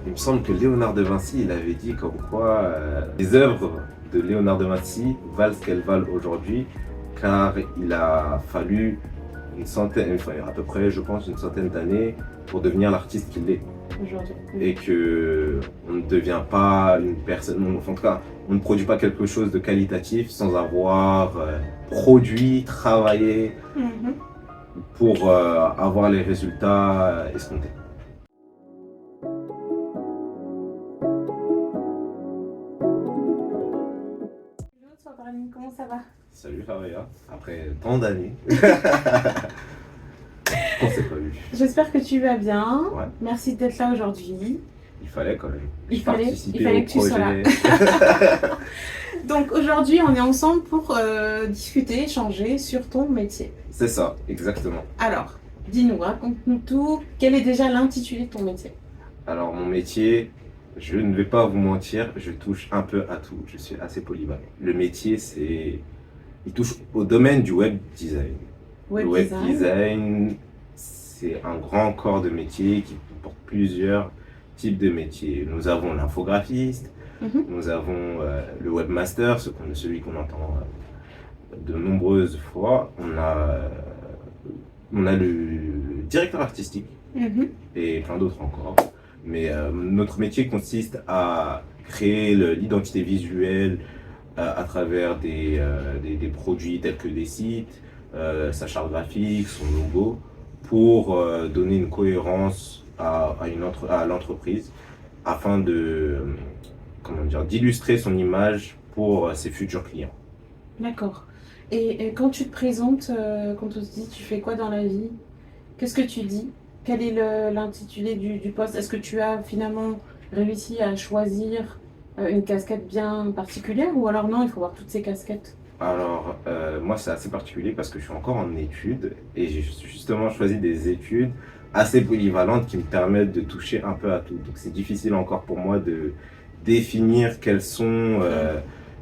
Il me semble que Léonard de Vinci, il avait dit comme quoi les œuvres de Léonard de Vinci valent ce qu'elles valent aujourd'hui, car il a fallu une centaine, enfin, à peu près, je pense, une centaine d'années pour devenir l'artiste qu'il est. Aujourd'hui. Et que on ne devient pas une personne, enfin, en tout cas, on ne produit pas quelque chose de qualitatif sans avoir produit, travaillé Mhm. pour avoir les résultats escomptés. Hello, Sandrine, comment ça va? Salut Faria, après tant d'années, on s'est pas vu. J'espère que tu vas bien. Ouais. Merci d'être là aujourd'hui. Il fallait quand même. Il fallait Participer au que tu sois là. projet. Donc aujourd'hui, on est ensemble pour discuter, échanger sur ton métier. C'est ça, exactement. Alors, dis-nous, raconte-nous tout. Quel est déjà l'intitulé de ton métier? Alors mon métier, je ne vais pas vous mentir, je touche un peu à tout. Je suis assez polyvalent. Le métier, il touche au domaine du web design. Web Le web design. design, c'est un grand corps de métier qui comporte plusieurs types de métiers. Nous avons l'infographiste, Mhm. nous avons le webmaster, celui qu'on entend de nombreuses fois. On a le directeur artistique Mhm. et plein d'autres encore. Mais notre métier consiste à créer l'identité visuelle à travers des produits tels que des sites, sa charte graphique, son logo, pour donner une cohérence à l'entreprise afin d'illustrer son image pour ses futurs clients. D'accord. Et quand tu te présentes, quand on te dit tu fais quoi dans la vie, qu'est-ce que tu dis? Quel est l'intitulé du poste? Est-ce que tu as finalement réussi à choisir une casquette bien particulière ou alors non, il faut voir toutes ces casquettes? Alors, moi, c'est assez particulier parce que je suis encore en études et j'ai justement choisi des études assez polyvalentes qui me permettent de toucher un peu à tout. Donc, c'est difficile encore pour moi de définir quelles sont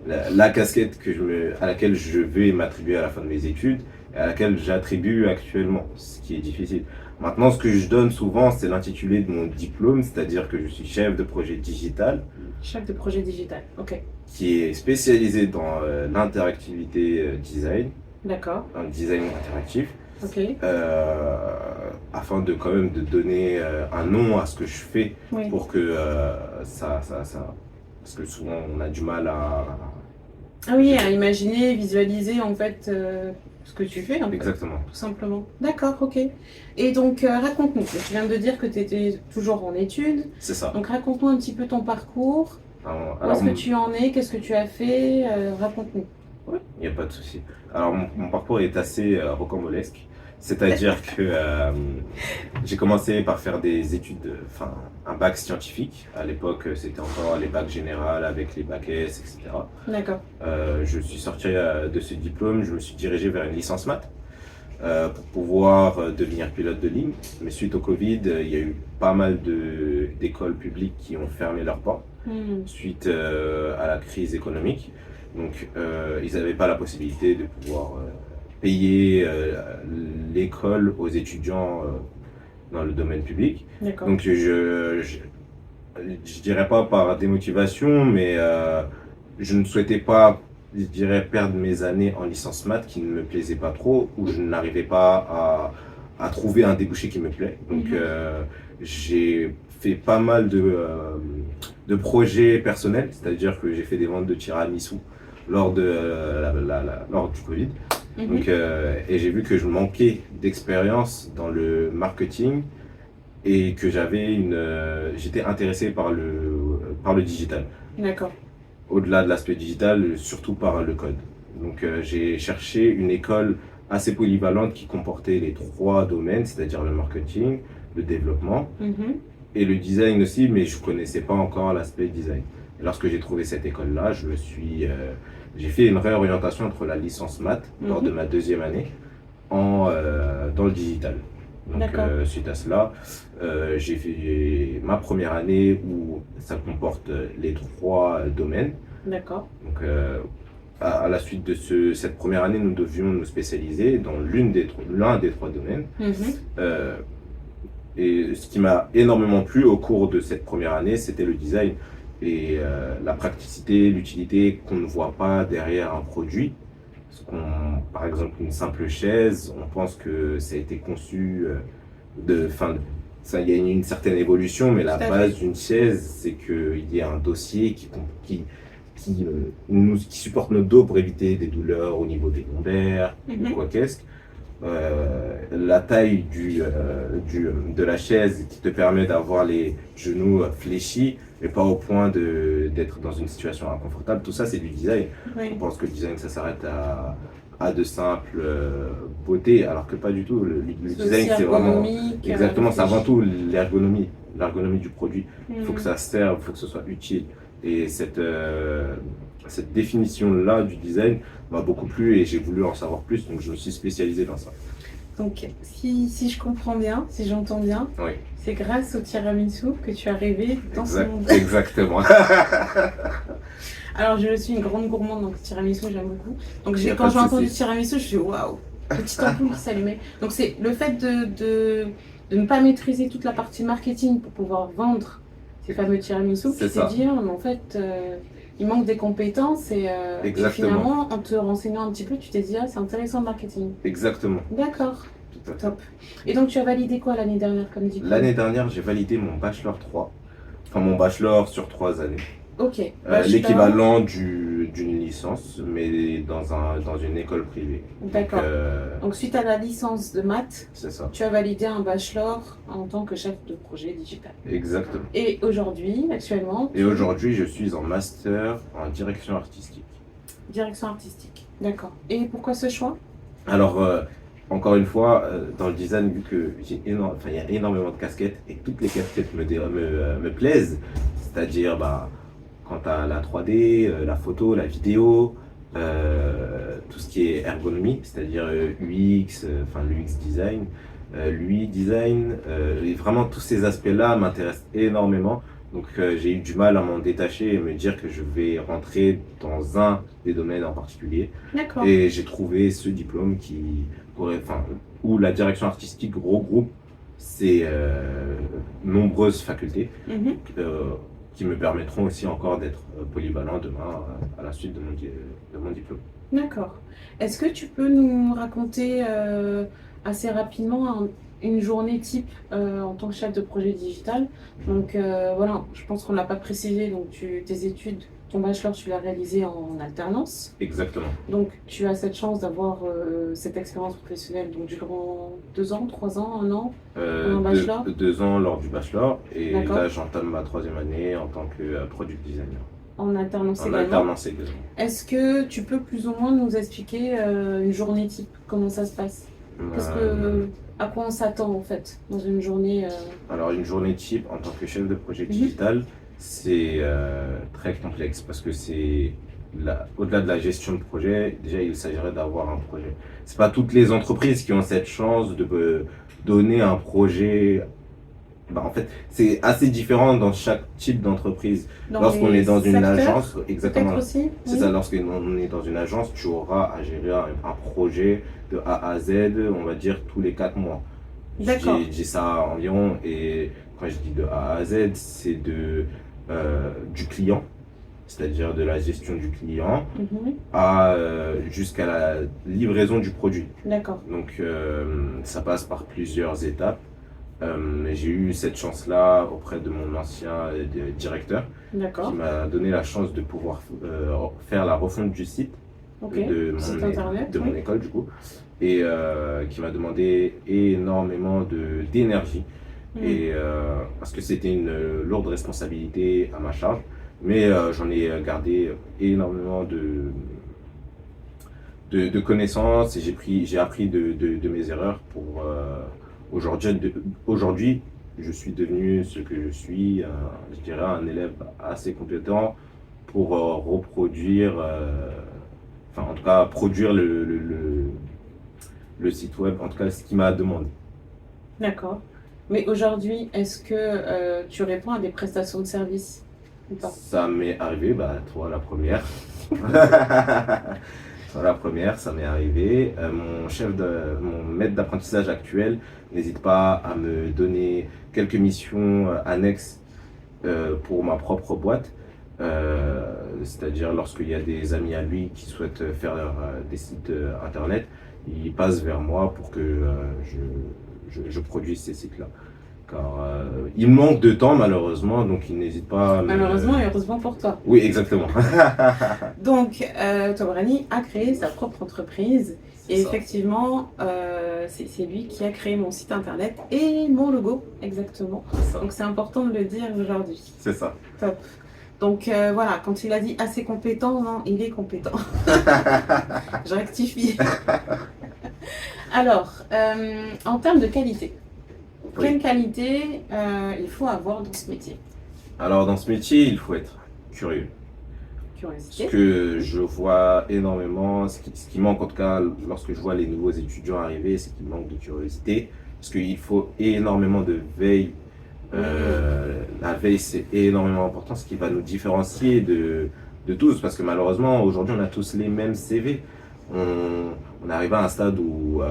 la casquette à laquelle je vais m'attribuer à la fin de mes études et à laquelle j'attribue actuellement, ce qui est difficile. Maintenant, ce que je donne souvent, c'est l'intitulé de mon diplôme, c'est-à-dire que je suis chef de projet digital, Chef de projet digital, ok. qui est spécialisé dans l'interactivité design, D'accord, dans le design interactif, ok. afin de quand même de donner un nom à ce que je fais Oui. pour que parce que souvent on a du mal à... Ah oui, à imaginer, visualiser en fait ce que tu fais, en fait, Exactement. tout simplement. D'accord, ok. Et donc raconte-nous, tu viens de dire que tu étais toujours en études, C'est ça. donc raconte-nous un petit peu ton parcours. Où est-ce que tu en es? Qu'est-ce que tu as fait? Raconte-nous. il n'y a pas de souci. Alors, mon parcours est assez rocambolesque. C'est-à-dire que j'ai commencé par faire des études, enfin, un bac scientifique. À l'époque, c'était encore les bacs généraux avec les bacs S, etc. D'accord. Je suis sorti de ce diplôme, je me suis dirigé vers une licence maths pour pouvoir devenir pilote de ligne. Mais suite au Covid, il y a eu pas mal d'écoles publiques qui ont fermé leurs portes suite à la crise économique. Donc, ils n'avaient pas la possibilité de pouvoir payer l'école aux étudiants dans le domaine public. D'accord. Donc, je dirais pas par démotivation, mais je ne souhaitais pas, je dirais, perdre mes années en licence maths qui ne me plaisaient pas trop, où je n'arrivais pas à trouver un débouché qui me plaît. Donc, j'ai fait pas mal de projets personnels, c'est-à-dire que j'ai fait des ventes de tiramisu lors du Covid. Donc, et j'ai vu que je manquais d'expérience dans le marketing et que j'étais intéressé par le digital. D'accord. Au-delà de l'aspect digital, surtout par le code. Donc j'ai cherché une école assez polyvalente qui comportait les trois domaines, c'est-à-dire le marketing, le développement et le design aussi, mais je ne connaissais pas encore l'aspect design. Et lorsque j'ai trouvé cette école-là, j'ai fait une réorientation entre la licence maths lors de ma deuxième année dans le digital. Donc suite à cela, j'ai fait ma première année où ça comporte les trois domaines. D'accord. Donc à la suite de cette première année, nous devions nous spécialiser dans l'un des trois domaines. Et ce qui m'a énormément plu au cours de cette première année, c'était le design et la praticité, l'utilité qu'on ne voit pas derrière un produit. Parce par exemple, une simple chaise, on pense que ça a été conçu enfin, ça, il y a une certaine évolution, mais la Tout à base fait. d'une chaise, c'est qu'il y a un dossier qui supporte notre dos pour éviter des douleurs au niveau des lombaires ou quoi qu'est-ce. La taille de la chaise qui te permet d'avoir les genoux fléchis, mais pas au point d'être dans une situation inconfortable. Tout ça, c'est du design. On Oui. pense que le design, ça s'arrête à de simples beautés, alors que pas du tout. Le C'est design, aussi c'est vraiment... ergonomique, Exactement, c'est avant réfléchi. tout l'ergonomie du produit. Il faut que ça serve, il faut que ce soit utile. Et cette définition-là du design m'a beaucoup plu et j'ai voulu en savoir plus, donc je me suis spécialisé dans ça. Donc, si je comprends bien, si j'entends bien, Oui, c'est grâce au tiramisu que tu as rêvé dans ce monde. exactement. Alors, je suis une grande gourmande, donc tiramisu, j'aime beaucoup. Donc, Y a pas quand de j'ai entendu souci. tiramisu, je suis waouh, petite ampoule qui s'allumait. Donc, c'est le fait de ne pas maîtriser toute la partie marketing pour pouvoir vendre ces fameux tiramisu, C'est tu t'es ça, dit, ah, mais en fait, il manque des compétences et exactement, finalement, en te renseignant un petit peu, tu t'es dit, ah, c'est intéressant le marketing. exactement. D'accord, Tout à fait. top. Et donc, tu as validé quoi l'année dernière comme diplôme? L'année dernière, j'ai validé mon bachelor 3, enfin mon bachelor sur 3 années. Ok, bachelor, L'équivalent d'une licence, mais dans une école privée. d'accord. Donc, suite à la licence de maths, C'est ça, tu as validé un bachelor en tant que chef de projet digital. exactement. Et aujourd'hui, actuellement, Et aujourd'hui, je suis en master en direction artistique. direction artistique. D'accord. Et pourquoi ce choix? Alors, encore une fois, dans le design, vu que il y a énormément de casquettes et toutes les casquettes me plaisent, c'est-à-dire bah, quant à la 3D, la photo, la vidéo, tout ce qui est ergonomie, c'est-à-dire UX, enfin l'UX design, l'UI design, et vraiment tous ces aspects-là m'intéressent énormément. Donc j'ai eu du mal à m'en détacher et me dire que je vais rentrer dans un des domaines en particulier. D'accord. Et j'ai trouvé ce diplôme où la direction artistique regroupe ces nombreuses facultés Mhm. qui me permettront aussi encore d'être polyvalent demain à la suite de mon diplôme. D'accord. Est-ce que tu peux nous raconter assez rapidement une journée type en tant que chef de projet digital? Donc voilà, je pense qu'on ne l'a pas précisé, donc tes études, ton bachelor, tu l'as réalisé en alternance. Exactement. Donc tu as cette chance d'avoir cette expérience professionnelle donc durant 2 ans, 3 ans, 1 an en bachelor? 2 ans lors du bachelor et D'accord. là j'entame ma 3e année en tant que product designer. En alternance En également. alternance également. Est-ce que tu peux plus ou moins nous expliquer une journée type? Comment ça se passe? À quoi on s'attend en fait dans une journée Alors une journée type en tant que chef de projet digital, c'est très complexe parce que au-delà de la gestion de projet, déjà il s'agirait d'avoir un projet. C'est pas toutes les entreprises qui ont cette chance de donner un projet. Bah, en fait, c'est assez différent dans chaque type d'entreprise. dans Lorsqu'on les est dans une secteurs, agence, exactement, peut-être aussi? c'est Oui. ça, lorsqu'on est dans une agence, tu auras à gérer un projet de A à Z, on va dire, tous les 4 mois. D'accord. Je dis ça environ, et quand je dis de A à Z, c'est du client, c'est-à-dire de la gestion du client, jusqu'à la livraison du produit. D'accord. Donc, ça passe par plusieurs étapes. J'ai eu cette chance-là auprès de mon ancien directeur D'accord. qui m'a donné la chance de pouvoir faire la refonte du site Ok. Site internet, de mon oui. école du coup et qui m'a demandé énormément d'énergie et parce que c'était une lourde responsabilité à ma charge, mais j'en ai gardé énormément de connaissances et j'ai appris de mes erreurs pour aujourd'hui, je suis devenu ce que je suis, je dirais un élève assez compétent pour reproduire, enfin en tout cas produire le site web, en tout cas ce qu'il m'a demandé. D'accord. Mais aujourd'hui, est-ce que tu réponds à des prestations de services ou pas? Ça m'est arrivé, bah toi la première. La première, ça m'est arrivé. Mon maître d'apprentissage actuel n'hésite pas à me donner quelques missions annexes pour ma propre boîte. C'est-à-dire lorsqu'il y a des amis à lui qui souhaitent faire des sites internet, il passe vers moi pour que je produise ces sites-là. Car il manque de temps malheureusement, donc il n'hésite pas à me... Malheureusement et heureusement pour toi. Oui, exactement. Donc, Tobrani a créé sa propre entreprise. Et Ça. effectivement, c'est lui qui a créé mon site internet et mon logo, exactement. Ça. Donc c'est important de le dire aujourd'hui. C'est ça. Top. Donc voilà, quand il a dit assez compétent, non, il est compétent. Je rectifie. Alors, en termes de qualité, Oui. quelle qualité il faut avoir dans ce métier? Alors dans ce métier, il faut être curieux. Ce Curiosité. que je vois énormément, ce qui manque en tout cas lorsque je vois les nouveaux étudiants arriver, c'est qu'il manque de curiosité. Parce qu'il faut énormément de veille. La veille, c'est énormément important, ce qui va nous différencier de tous. Parce que malheureusement, aujourd'hui, on a tous les mêmes CV. On arrive à un stade où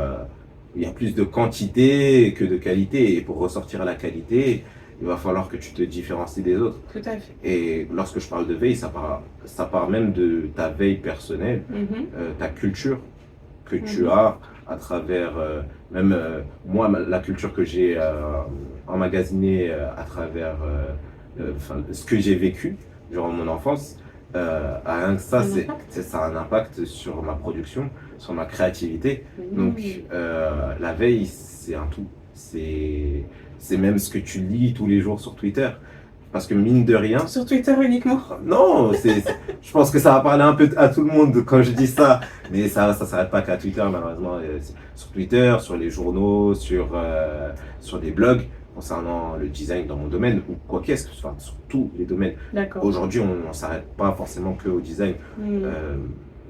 il y a plus de quantité que de qualité. Et pour ressortir la qualité, il va falloir que tu te différencies des autres. Tout à fait. Et lorsque je parle de veille, ça part même de ta veille personnelle, ta culture que tu as à travers, moi, la culture que j'ai emmagasinée à travers ce que j'ai vécu durant mon enfance. Rien que ça, ça a un impact sur ma production, sur ma créativité. Donc, la veille, c'est un tout. C'est même ce que tu lis tous les jours sur Twitter. Parce que mine de rien... Sur Twitter uniquement? Non, je pense que ça va parler un peu à tout le monde quand je dis ça. Mais ça s'arrête pas qu'à Twitter, malheureusement. Sur Twitter, sur les journaux, sur des blogs concernant le design dans mon domaine, ou quoi qu'est-ce, enfin, sur tous les domaines. Aujourd'hui, on ne s'arrête pas forcément que au design.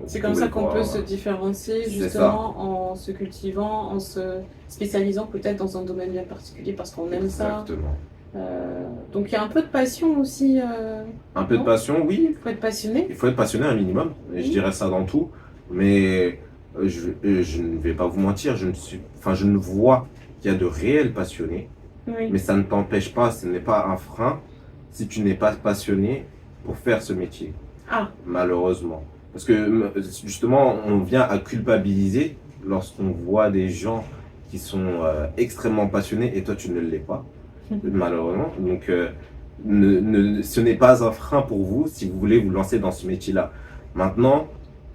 C'est comme ça qu'on peut se différencier justement en se cultivant, en se spécialisant peut-être dans un domaine bien particulier parce qu'on aime ça. Exactement. Donc il y a un peu de passion aussi. Un peu de passion, oui. Il faut être passionné. Il faut être passionné un minimum. Et je dirais ça dans tout. Mais je ne vais pas vous mentir, je ne vois qu'il y a de réels passionnés. Oui. Mais ça ne t'empêche pas, ce n'est pas un frein si tu n'es pas passionné pour faire ce métier. Ah. Malheureusement. Parce que justement, on vient à culpabiliser lorsqu'on voit des gens qui sont extrêmement passionnés et toi tu ne l'es pas, malheureusement. Donc ce n'est pas un frein pour vous si vous voulez vous lancer dans ce métier-là. Maintenant,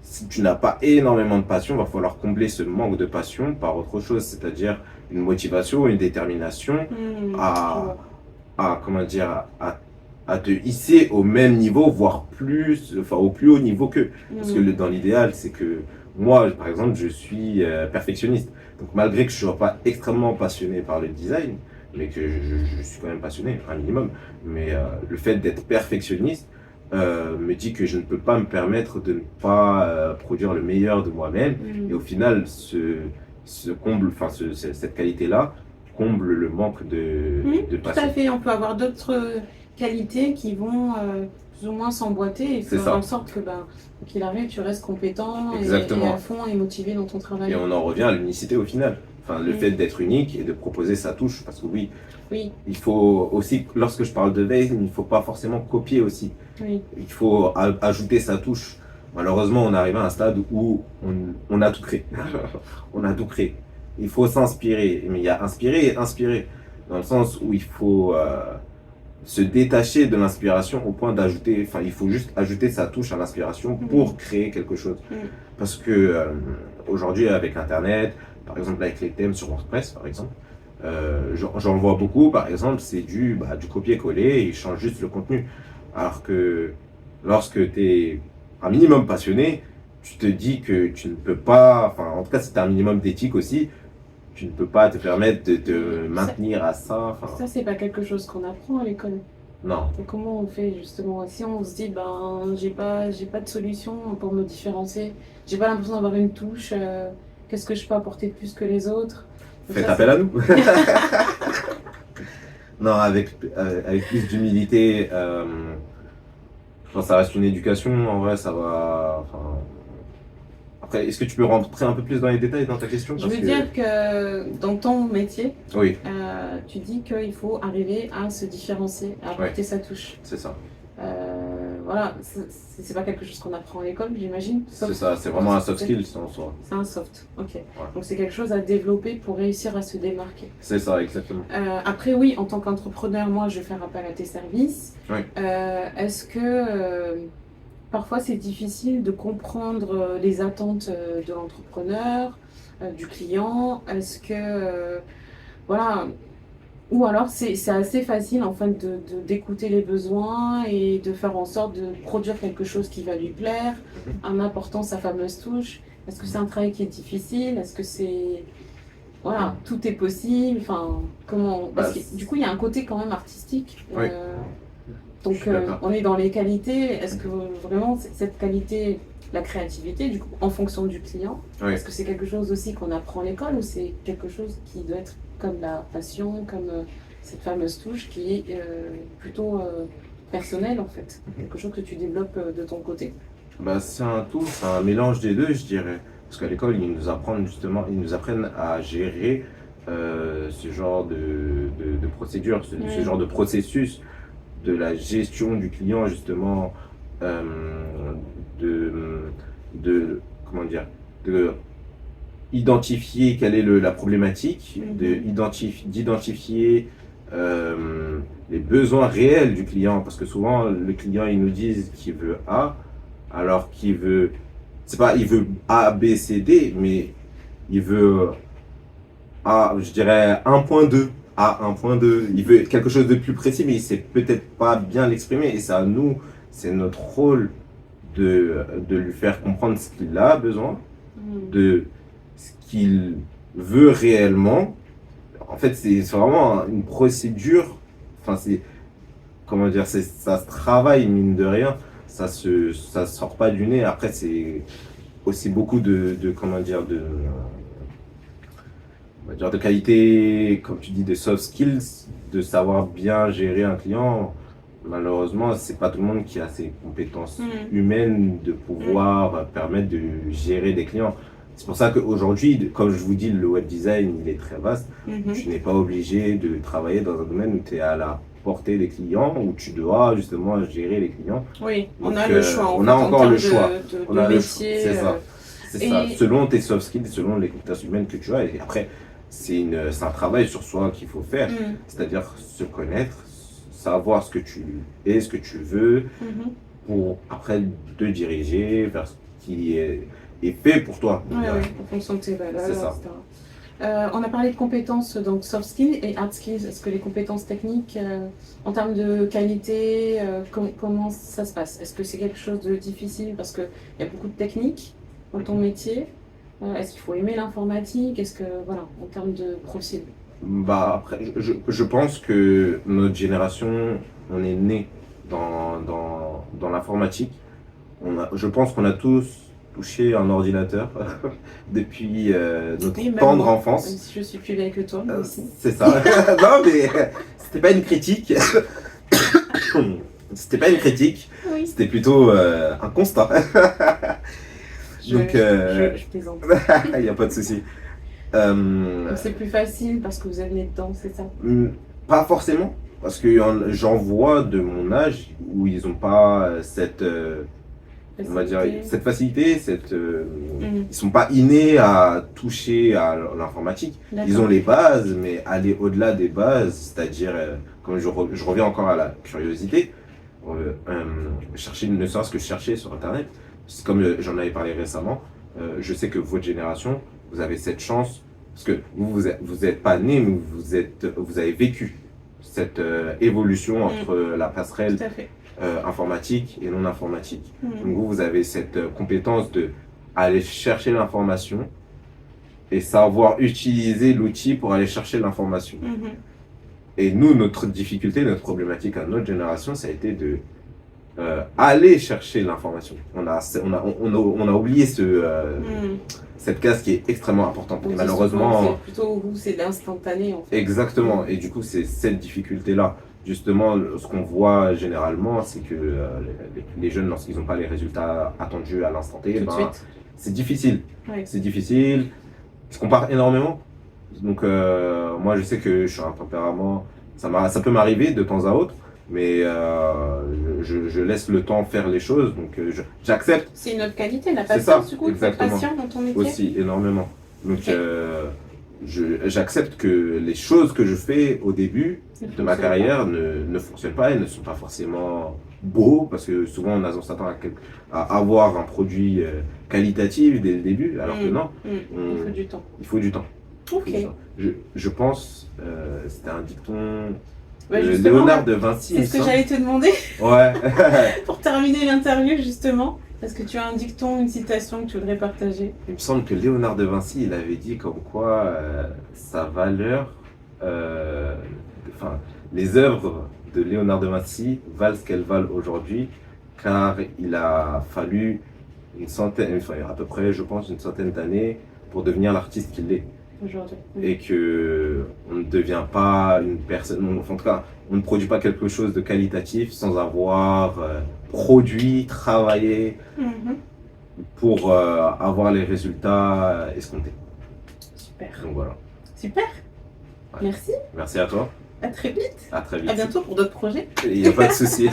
si tu n'as pas énormément de passion, il va falloir combler ce manque de passion par autre chose, c'est-à-dire une motivation, une détermination comment dire, à te hisser au même niveau, voire plus, enfin au plus haut niveau qu'eux. Parce que dans l'idéal, c'est que moi, par exemple, je suis perfectionniste. Donc malgré que je ne sois pas extrêmement passionné par le design, mais que je suis quand même passionné, un minimum, mais le fait d'être perfectionniste me dit que je ne peux pas me permettre de ne pas produire le meilleur de moi-même. Et au final, cette qualité-là comble le manque de passion. Tout à fait, on peut avoir d'autres qualités qui vont plus ou moins s'emboîter et faire en sorte que qu'il arrive, tu restes compétent et à fond et motivé dans ton travail. Et on en revient à l'unicité au final. Enfin, le fait d'être unique et de proposer sa touche, parce que oui, il faut aussi, lorsque je parle de veille, il ne faut pas forcément copier aussi. Oui. Il faut ajouter sa touche. Malheureusement, on arrive à un stade où on a tout créé. On a tout créé. Il faut s'inspirer. Mais il y a inspirer et inspirer. Dans le sens où il faut se détacher de l'inspiration au point d'ajouter, enfin, il faut juste ajouter sa touche à l'inspiration pour créer quelque chose. Parce que aujourd'hui, avec Internet, par exemple avec les thèmes sur WordPress, par exemple, j'en vois beaucoup, par exemple, c'est du copier-coller, ils changent juste le contenu. Alors que lorsque tu es un minimum passionné, tu te dis que tu ne peux pas, enfin en tout cas si tu as un minimum d'éthique aussi, tu ne peux pas te permettre de te maintenir à ça. Ça, c'est pas quelque chose qu'on apprend à l'école. Non. Et comment on fait justement? Si on se dit, j'ai pas de solution pour me différencier, j'ai pas l'impression d'avoir une touche, qu'est-ce que je peux apporter de plus que les autres? Faites appel à nous. Non, avec plus d'humilité, je pense que ça reste une éducation. En vrai, ça va. Après, est-ce que tu peux rentrer un peu plus dans les détails dans ta question? Je Parce veux que... dire que dans ton métier, Oui, tu dis qu'il faut arriver à se différencier, à ouais, apporter sa touche. c'est ça. Voilà, c'est pas quelque chose qu'on apprend à l'école, j'imagine. C'est ça, c'est vraiment un soft skill en soi. C'est un soft, ok. Ouais. Donc c'est quelque chose à développer pour réussir à se démarquer. C'est ça, exactement. Après, oui, en tant qu'entrepreneur, moi, je vais faire appel à tes services. Oui. Est-ce que parfois c'est difficile de comprendre les attentes de l'entrepreneur, du client? Est-ce que, voilà, ou alors c'est assez facile en fait d'écouter les besoins et de faire en sorte de produire quelque chose qui va lui plaire, en apportant sa fameuse touche. Est-ce que c'est un travail qui est difficile? Est-ce que c'est... Voilà, tout est possible. Enfin, comment... Parce que du coup, il y a un côté quand même artistique. Oui. Donc, on est dans les qualités. Est-ce que vraiment cette qualité, la créativité, du coup, en fonction du client, Oui. est-ce que c'est quelque chose aussi qu'on apprend à l'école ou c'est quelque chose qui doit être comme la passion, comme cette fameuse touche qui est plutôt personnelle en fait, quelque chose que tu développes de ton côté? Bah, c'est un tout, c'est un mélange des deux, je dirais. Parce qu'à l'école, ils nous apprennent à gérer ce genre de procédure, ce genre de processus, de la gestion du client, justement, euh, de, comment dire, de identifier quelle est la problématique, d'identifier les besoins réels du client. Parce que souvent, le client, il nous dit qu'il veut A, alors qu'il veut, c'est pas, il veut A, B, C, D, mais il veut A, je dirais 1.2, A 1.2. Il veut quelque chose de plus précis, mais il sait peut-être pas bien l'exprimer. Et c'est à nous, c'est notre rôle de lui faire comprendre ce qu'il a besoin, de ce qu'il veut réellement. En fait, c'est vraiment une procédure. Enfin, c'est, comment dire, ça se travaille, mine de rien. Ça sort pas du nez. Après, c'est aussi beaucoup comment dire, on va dire de qualité, comme tu dis, de soft skills, de savoir bien gérer un client. Malheureusement, c'est pas tout le monde qui a ces compétences humaines de pouvoir permettre de gérer des clients. C'est pour ça qu'aujourd'hui, comme je vous dis, le web design, il est très vaste. Tu n'es pas obligé de travailler dans un domaine où tu es à la portée des clients, où tu dois justement gérer les clients. Oui, on Donc, a le choix. On a encore le choix. On a le choix. C'est ça. C'est ça. Selon tes soft skills, selon les compétences humaines que tu as. Et après, c'est un travail sur soi qu'il faut faire. C'est-à-dire se connaître, savoir ce que tu es, ce que tu veux, pour après te diriger vers ce qui est fait pour toi. Oui, en fonction de tes valeurs, c'est ça. etc. On a parlé de compétences, donc soft skills et hard skills. Est-ce que les compétences techniques, en termes de qualité, comment ça se passe? Est-ce que c'est quelque chose de difficile parce qu'il y a beaucoup de techniques dans ton métier? Est-ce qu'il faut aimer l'informatique? Est-ce que, voilà, en termes de profil? Bah, après, je pense que notre génération, on est né dans l'informatique. Je pense qu'on a tous touché un ordinateur depuis notre tendre enfance. Même si je suis plus vieille que toi, moi aussi. C'est ça. Non, mais c'était pas une critique. C'était pas une critique. Oui. C'était plutôt un constat. Donc, je plaisante. il n'y a pas de souci. Donc c'est plus facile parce que vous êtes né dedans, c'est ça? Pas forcément, parce que j'en vois de mon âge où ils n'ont pas cette, on va dire, cette facilité, ils sont pas innés à toucher à l'informatique. Ils ont les bases, mais aller au-delà des bases, c'est-à-dire, comme je reviens encore à la curiosité, chercher, ne serait-ce que chercher sur Internet. C'est comme j'en avais parlé récemment, je sais que votre génération, vous avez cette chance, parce que vous êtes pas né, mais vous avez vécu cette évolution entre la passerelle informatique et non informatique. Donc vous avez cette compétence de aller chercher l'information et savoir utiliser l'outil pour aller chercher l'information. Et nous, notre difficulté, notre problématique à notre génération, ça a été de aller chercher l'information. On a oublié cette case qui est extrêmement importante. Donc, malheureusement, c'est plutôt vous, c'est l'instantané en fait. Exactement. Et du coup, c'est cette difficulté-là. Justement, ce qu'on voit généralement, c'est que les jeunes, lorsqu'ils n'ont pas les résultats attendus à l'instant T, c'est difficile. Ouais. C'est difficile. Je compare énormément. Donc, moi, je sais que je suis un tempérament. Ça peut m'arriver de temps à autre, mais je laisse le temps faire les choses. Donc, j'accepte C'est une autre qualité, la C'est ça, patience, du coup, être exactement. patient dans ton métier. aussi énormément. Donc, Ok. j'accepte que les choses que je fais au début Ne de ma fonctionne carrière ne fonctionnent pas et ne sont pas forcément beaux, parce que souvent on s'attend à avoir un produit qualitatif dès le début, alors que non, Il faut du temps. il faut du temps. Ok. Je pense, c'était un dicton Bah, de justement, Léonard de Vinci, c'est il ce que me semble. j'allais te demander Ouais. pour terminer l'interview, justement. Est-ce que tu as un dicton, une citation que tu voudrais partager? Il me semble que Léonard de Vinci, il avait dit comme quoi sa valeur, enfin, les œuvres de Léonard de Vinci valent ce qu'elles valent aujourd'hui, car il a fallu enfin, à peu près, je pense, une centaine d'années pour devenir l'artiste qu'il est. Aujourd'hui. Et que on ne devient pas une personne, enfin, en tout cas, on ne produit pas quelque chose de qualitatif sans avoir produit, travaillé Mhm. pour avoir les résultats escomptés. Super. Donc voilà. Super. Ouais. Merci. Merci à toi. À très vite. À très vite. À bientôt pour d'autres projets. Il n'y a pas de souci.